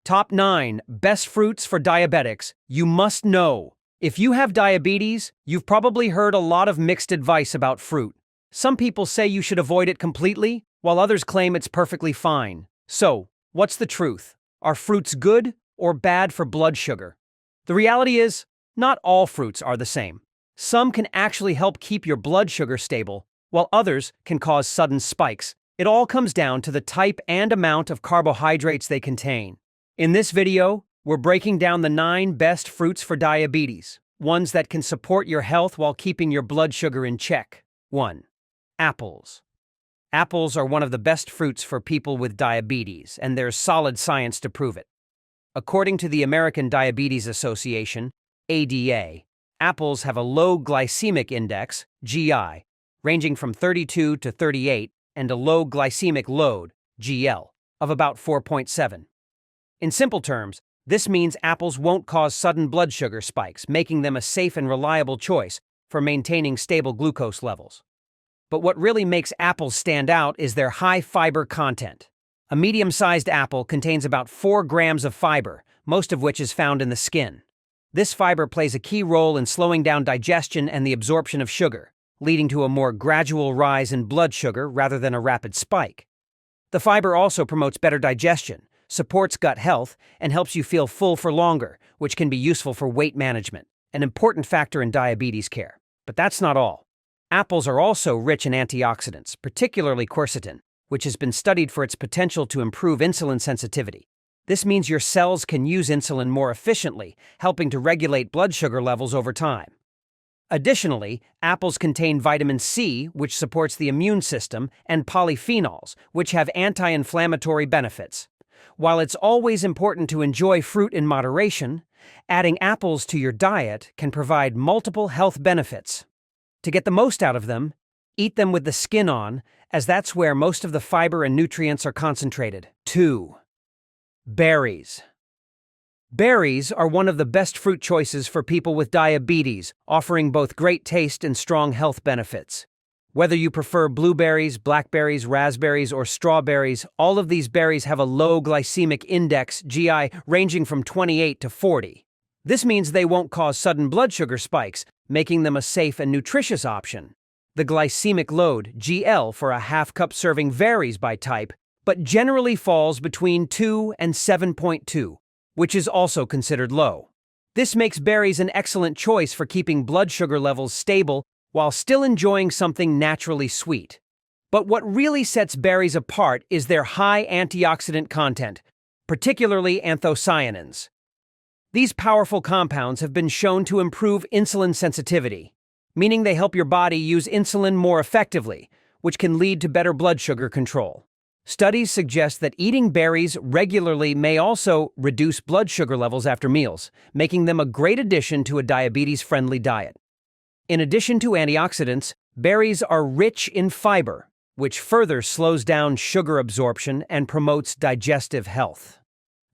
Top 9 Best Fruits for Diabetics You Must Know. If you have diabetes, you've probably heard a lot of mixed advice about fruit. Some people say you should avoid it completely, while others claim it's perfectly fine. So, what's the truth? Are fruits good or bad for blood sugar? The reality is, not all fruits are the same. Some can actually help keep your blood sugar stable, while others can cause sudden spikes. It all comes down to the type and amount of carbohydrates they contain. In this video, we're breaking down the 9 best fruits for diabetes, ones that can support your health while keeping your blood sugar in check. 1. Apples. Apples are one of the best fruits for people with diabetes, and there's solid science to prove it. According to the American Diabetes Association, ADA, apples have a low glycemic index, GI, ranging from 32 to 38, and a low glycemic load, GL, of about 4.7. In simple terms, this means apples won't cause sudden blood sugar spikes, making them a safe and reliable choice for maintaining stable glucose levels. But what really makes apples stand out is their high fiber content. A medium-sized apple contains about 4 grams of fiber, most of which is found in the skin. This fiber plays a key role in slowing down digestion and the absorption of sugar, leading to a more gradual rise in blood sugar rather than a rapid spike. The fiber also promotes better digestion, supports gut health, and helps you feel full for longer, which can be useful for weight management, an important factor in diabetes care. But that's not all. Apples are also rich in antioxidants, particularly quercetin, which has been studied for its potential to improve insulin sensitivity. This means your cells can use insulin more efficiently, helping to regulate blood sugar levels over time. Additionally, apples contain vitamin C, which supports the immune system, and polyphenols, which have anti-inflammatory benefits. While it's always important to enjoy fruit in moderation, adding apples to your diet can provide multiple health benefits. To get the most out of them, eat them with the skin on, as that's where most of the fiber and nutrients are concentrated. 2. Berries. Berries are one of the best fruit choices for people with diabetes, offering both great taste and strong health benefits. Whether you prefer blueberries, blackberries, raspberries, or strawberries, all of these berries have a low glycemic index, GI, ranging from 28 to 40. This means they won't cause sudden blood sugar spikes, making them a safe and nutritious option. The glycemic load, GL, for a half-cup serving varies by type, but generally falls between 2 and 7.2, which is also considered low. This makes berries an excellent choice for keeping blood sugar levels stable while still enjoying something naturally sweet. But what really sets berries apart is their high antioxidant content, particularly anthocyanins. These powerful compounds have been shown to improve insulin sensitivity, meaning they help your body use insulin more effectively, which can lead to better blood sugar control. Studies suggest that eating berries regularly may also reduce blood sugar levels after meals, making them a great addition to a diabetes-friendly diet. In addition to antioxidants, berries are rich in fiber, which further slows down sugar absorption and promotes digestive health.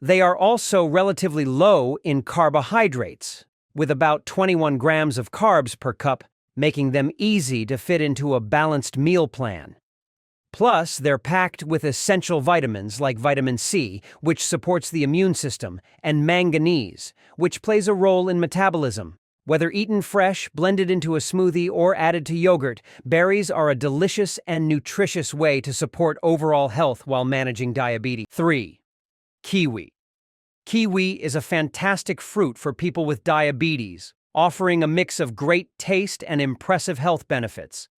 They are also relatively low in carbohydrates, with about 21 grams of carbs per cup, making them easy to fit into a balanced meal plan. Plus, they're packed with essential vitamins like vitamin C, which supports the immune system, and manganese, which plays a role in metabolism. Whether eaten fresh, blended into a smoothie, or added to yogurt, berries are a delicious and nutritious way to support overall health while managing diabetes. 3. Kiwi. Kiwi is a fantastic fruit for people with diabetes, offering a mix of great taste and impressive health benefits.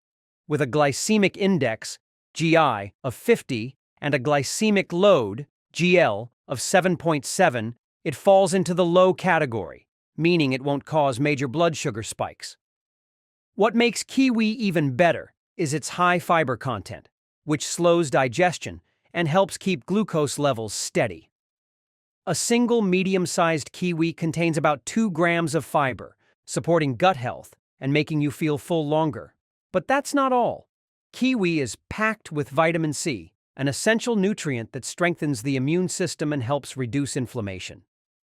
With a glycemic index, GI, of 50 and a glycemic load, GL, of 7.7, it falls into the low category, meaning it won't cause major blood sugar spikes. What makes kiwi even better is its high fiber content, which slows digestion and helps keep glucose levels steady. A single medium-sized kiwi contains about 2 grams of fiber, supporting gut health and making you feel full longer. But that's not all. Kiwi is packed with vitamin C, an essential nutrient that strengthens the immune system and helps reduce inflammation.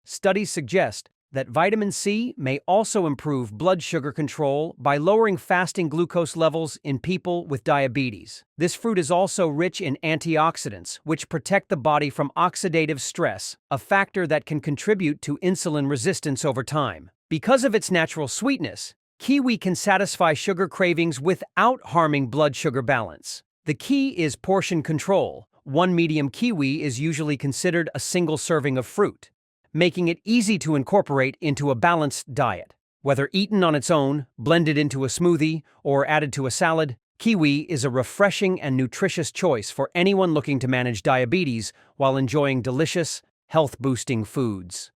Studies suggest that vitamin C may also improve blood sugar control by lowering fasting glucose levels in people with diabetes. This fruit is also rich in antioxidants, which protect the body from oxidative stress, a factor that can contribute to insulin resistance over time. Because of its natural sweetness, kiwi can satisfy sugar cravings without harming blood sugar balance. The key is portion control. One medium kiwi is usually considered a single serving of fruit, making it easy to incorporate into a balanced diet. Whether eaten on its own, blended into a smoothie, or added to a salad, kiwi is a refreshing and nutritious choice for anyone looking to manage diabetes while enjoying delicious, health-boosting foods.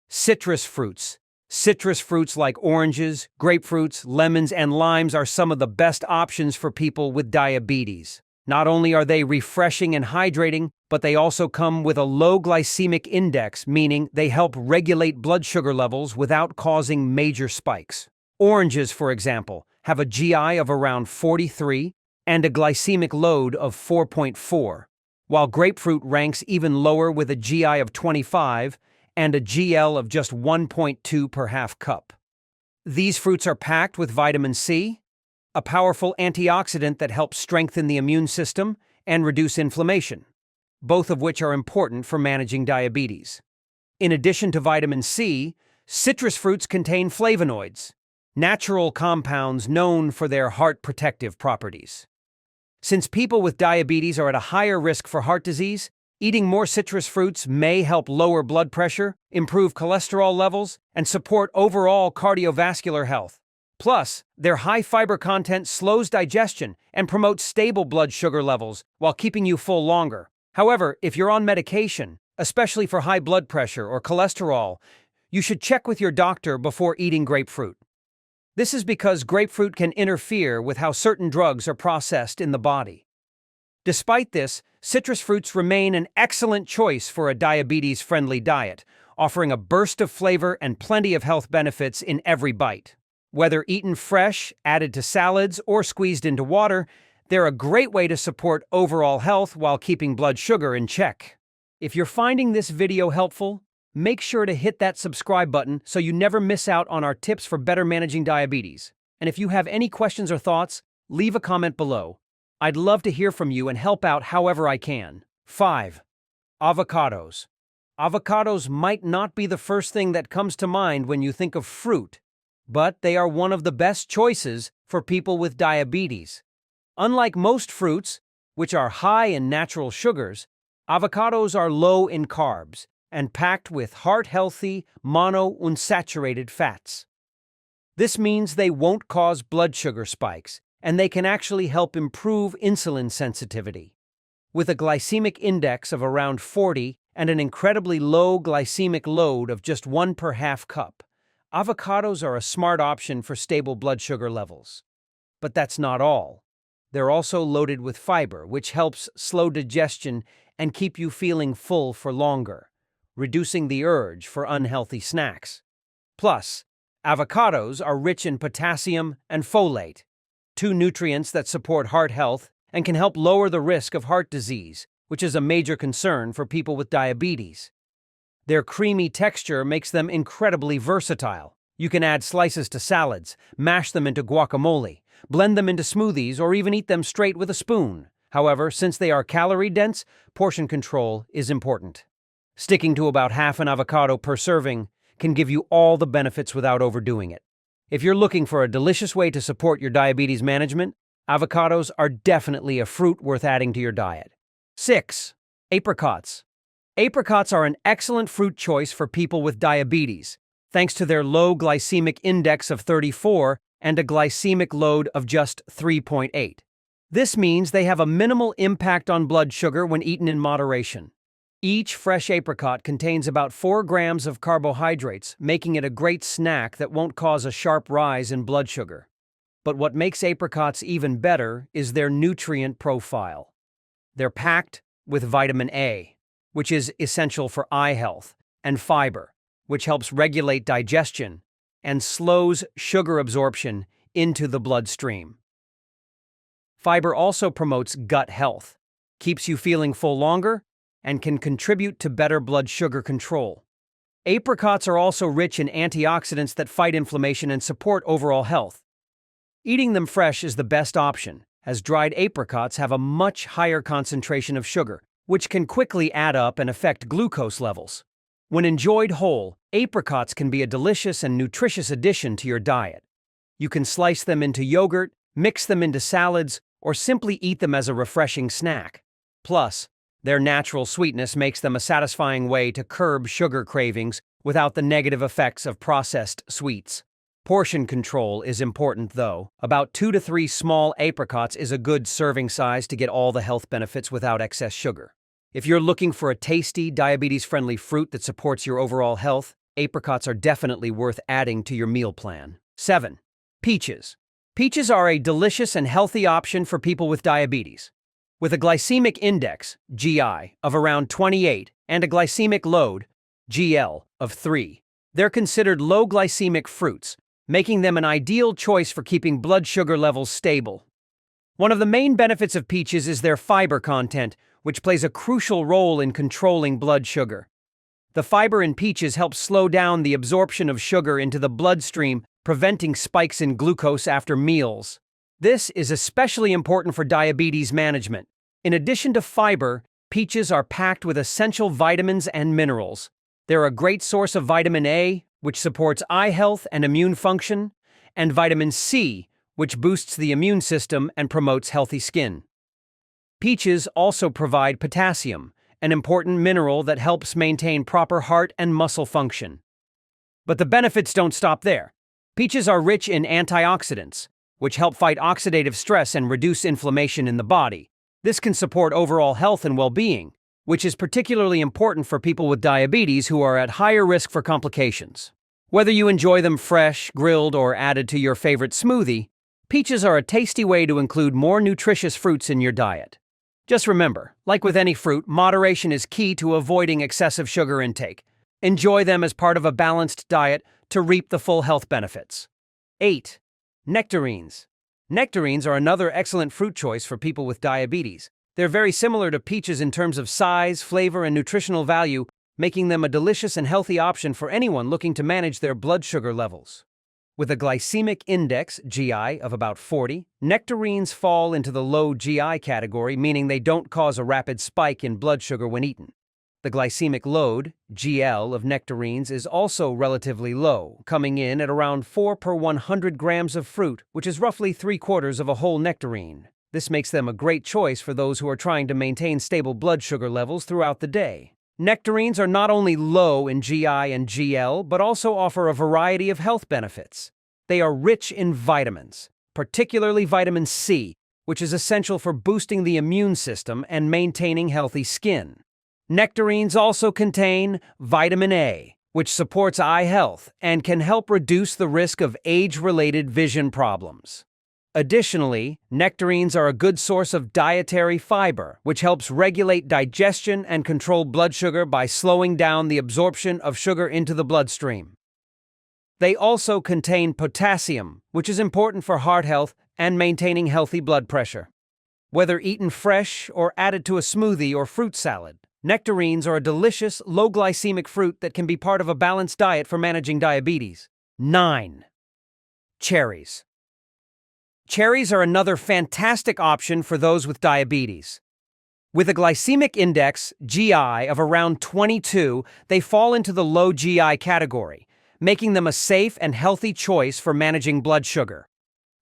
Citrus fruits. Citrus fruits like oranges, grapefruits, lemons, and limes are some of the best options for people with diabetes. Not only are they refreshing and hydrating, but they also come with a low glycemic index, meaning they help regulate blood sugar levels without causing major spikes. Oranges, for example, have a GI of around 43 and a glycemic load of 4.4, while grapefruit ranks even lower with a GI of 25 and a GL of just 1.2 per half cup. These fruits are packed with vitamin C, a powerful antioxidant that helps strengthen the immune system and reduce inflammation, both of which are important for managing diabetes. In addition to vitamin C, citrus fruits contain flavonoids, natural compounds known for their heart protective properties. Since people with diabetes are at a higher risk for heart disease, eating more citrus fruits may help lower blood pressure, improve cholesterol levels, and support overall cardiovascular health. Plus, their high fiber content slows digestion and promotes stable blood sugar levels while keeping you full longer. However, if you're on medication, especially for high blood pressure or cholesterol, you should check with your doctor before eating grapefruit. This is because grapefruit can interfere with how certain drugs are processed in the body. Despite this, citrus fruits remain an excellent choice for a diabetes-friendly diet, offering a burst of flavor and plenty of health benefits in every bite. Whether eaten fresh, added to salads, or squeezed into water, they're a great way to support overall health while keeping blood sugar in check. If you're finding this video helpful, make sure to hit that subscribe button so you never miss out on our tips for better managing diabetes. And if you have any questions or thoughts, leave a comment below. I'd love to hear from you and help out however I can. 5. Avocados. Avocados might not be the first thing that comes to mind when you think of fruit, but they are one of the best choices for people with diabetes. Unlike most fruits, which are high in natural sugars, avocados are low in carbs and packed with heart-healthy monounsaturated fats. This means they won't cause blood sugar spikes, and they can actually help improve insulin sensitivity. With a glycemic index of around 40 and an incredibly low glycemic load of just 1 per half cup, avocados are a smart option for stable blood sugar levels. But that's not all. They're also loaded with fiber, which helps slow digestion and keep you feeling full for longer, reducing the urge for unhealthy snacks. Plus, avocados are rich in potassium and folate, two nutrients that support heart health and can help lower the risk of heart disease, which is a major concern for people with diabetes. Their creamy texture makes them incredibly versatile. You can add slices to salads, mash them into guacamole, blend them into smoothies, or even eat them straight with a spoon. However, since they are calorie-dense, portion control is important. Sticking to about half an avocado per serving can give you all the benefits without overdoing it. If you're looking for a delicious way to support your diabetes management, avocados are definitely a fruit worth adding to your diet. 6. Apricots. Apricots are an excellent fruit choice for people with diabetes, thanks to their low glycemic index of 34 and a glycemic load of just 3.8. This means they have a minimal impact on blood sugar when eaten in moderation. Each fresh apricot contains about 4 grams of carbohydrates, making it a great snack that won't cause a sharp rise in blood sugar. But what makes apricots even better is their nutrient profile. They're packed with vitamin A, which is essential for eye health, and fiber, which helps regulate digestion and slows sugar absorption into the bloodstream. Fiber also promotes gut health, keeps you feeling full longer, and can contribute to better blood sugar control. Apricots are also rich in antioxidants that fight inflammation and support overall health. Eating them fresh is the best option, as dried apricots have a much higher concentration of sugar, which can quickly add up and affect glucose levels. When enjoyed whole, apricots can be a delicious and nutritious addition to your diet. You can slice them into yogurt, mix them into salads, or simply eat them as a refreshing snack. Plus, their natural sweetness makes them a satisfying way to curb sugar cravings without the negative effects of processed sweets. Portion control is important though. About 2 to 3 small apricots is a good serving size to get all the health benefits without excess sugar. If you're looking for a tasty, diabetes-friendly fruit that supports your overall health, apricots are definitely worth adding to your meal plan. 7. Peaches. Peaches are a delicious and healthy option for people with diabetes. With a glycemic index, GI, of around 28 and a glycemic load, GL, of 3, they're considered low-glycemic fruits, making them an ideal choice for keeping blood sugar levels stable. One of the main benefits of peaches is their fiber content, which plays a crucial role in controlling blood sugar. The fiber in peaches helps slow down the absorption of sugar into the bloodstream, preventing spikes in glucose after meals. This is especially important for diabetes management. In addition to fiber, peaches are packed with essential vitamins and minerals. They're a great source of vitamin A, which supports eye health and immune function, and vitamin C, which boosts the immune system and promotes healthy skin. Peaches also provide potassium, an important mineral that helps maintain proper heart and muscle function. But the benefits don't stop there. Peaches are rich in antioxidants, which help fight oxidative stress and reduce inflammation in the body. This can support overall health and well-being, which is particularly important for people with diabetes who are at higher risk for complications. Whether you enjoy them fresh, grilled, or added to your favorite smoothie, peaches are a tasty way to include more nutritious fruits in your diet. Just remember, like with any fruit, moderation is key to avoiding excessive sugar intake. Enjoy them as part of a balanced diet to reap the full health benefits. 8. Nectarines. Nectarines are another excellent fruit choice for people with diabetes. They're very similar to peaches in terms of size, flavor, and nutritional value, making them a delicious and healthy option for anyone looking to manage their blood sugar levels. With a glycemic index, GI, of about 40, nectarines fall into the low GI category, meaning they don't cause a rapid spike in blood sugar when eaten. The glycemic load, GL, of nectarines is also relatively low, coming in at around 4 per 100 grams of fruit, which is roughly 3/4 of a whole nectarine. This makes them a great choice for those who are trying to maintain stable blood sugar levels throughout the day. Nectarines are not only low in GI and GL, but also offer a variety of health benefits. They are rich in vitamins, particularly vitamin C, which is essential for boosting the immune system and maintaining healthy skin. Nectarines also contain vitamin A, which supports eye health and can help reduce the risk of age-related vision problems. Additionally, nectarines are a good source of dietary fiber, which helps regulate digestion and control blood sugar by slowing down the absorption of sugar into the bloodstream. They also contain potassium, which is important for heart health and maintaining healthy blood pressure. Whether eaten fresh or added to a smoothie or fruit salad, nectarines are a delicious, low-glycemic fruit that can be part of a balanced diet for managing diabetes. 9. Cherries. Cherries are another fantastic option for those with diabetes. With a glycemic index, GI, of around 22, they fall into the low GI category, making them a safe and healthy choice for managing blood sugar.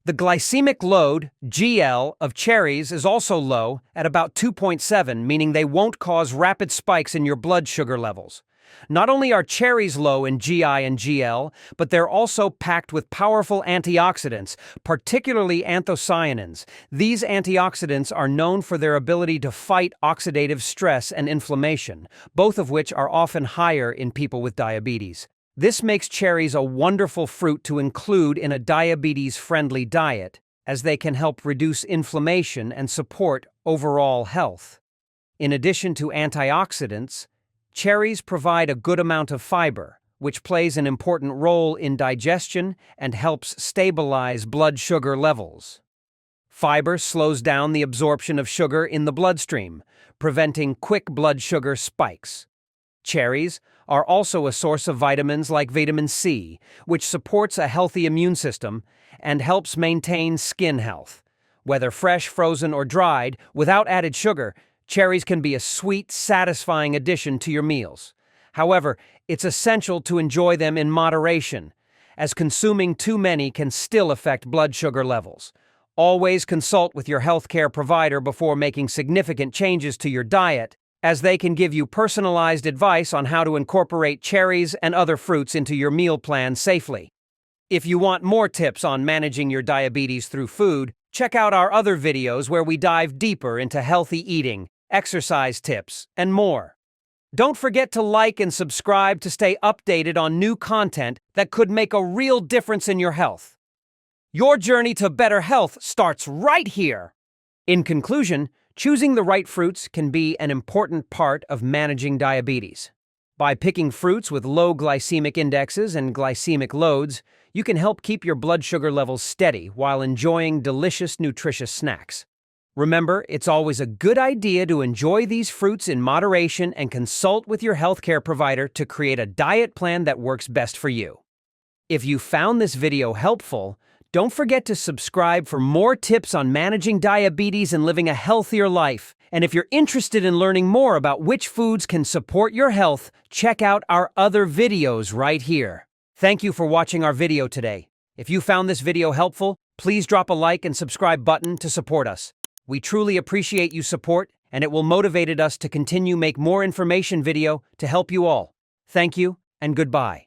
The glycemic load, GL, of cherries is also low at about 2.7, meaning they won't cause rapid spikes in your blood sugar levels. Not only are cherries low in GI and GL, but they're also packed with powerful antioxidants, particularly anthocyanins. These antioxidants are known for their ability to fight oxidative stress and inflammation, both of which are often higher in people with diabetes. This makes cherries a wonderful fruit to include in a diabetes-friendly diet, as they can help reduce inflammation and support overall health. In addition to antioxidants, cherries provide a good amount of fiber, which plays an important role in digestion and helps stabilize blood sugar levels. Fiber slows down the absorption of sugar in the bloodstream, preventing quick blood sugar spikes. Cherries are also a source of vitamins like vitamin C, which supports a healthy immune system and helps maintain skin health. Whether fresh, frozen, or dried, without added sugar, cherries can be a sweet, satisfying addition to your meals. However, it's essential to enjoy them in moderation, as consuming too many can still affect blood sugar levels. Always consult with your healthcare provider before making significant changes to your diet, as they can give you personalized advice on how to incorporate cherries and other fruits into your meal plan safely. If you want more tips on managing your diabetes through food, check out our other videos where we dive deeper into healthy eating, exercise tips, and more. Don't forget to like and subscribe to stay updated on new content that could make a real difference in your health. Your journey to better health starts right here. In conclusion, choosing the right fruits can be an important part of managing diabetes. By picking fruits with low glycemic indexes and glycemic loads, you can help keep your blood sugar levels steady while enjoying delicious, nutritious snacks. Remember, it's always a good idea to enjoy these fruits in moderation and consult with your healthcare provider to create a diet plan that works best for you. If you found this video helpful, don't forget to subscribe for more tips on managing diabetes and living a healthier life. And if you're interested in learning more about which foods can support your health, check out our other videos right here. Thank you for watching our video today. If you found this video helpful, please drop a like and subscribe button to support us. We truly appreciate your support, and it will motivate us to continue make more information video to help you all. Thank you, and goodbye.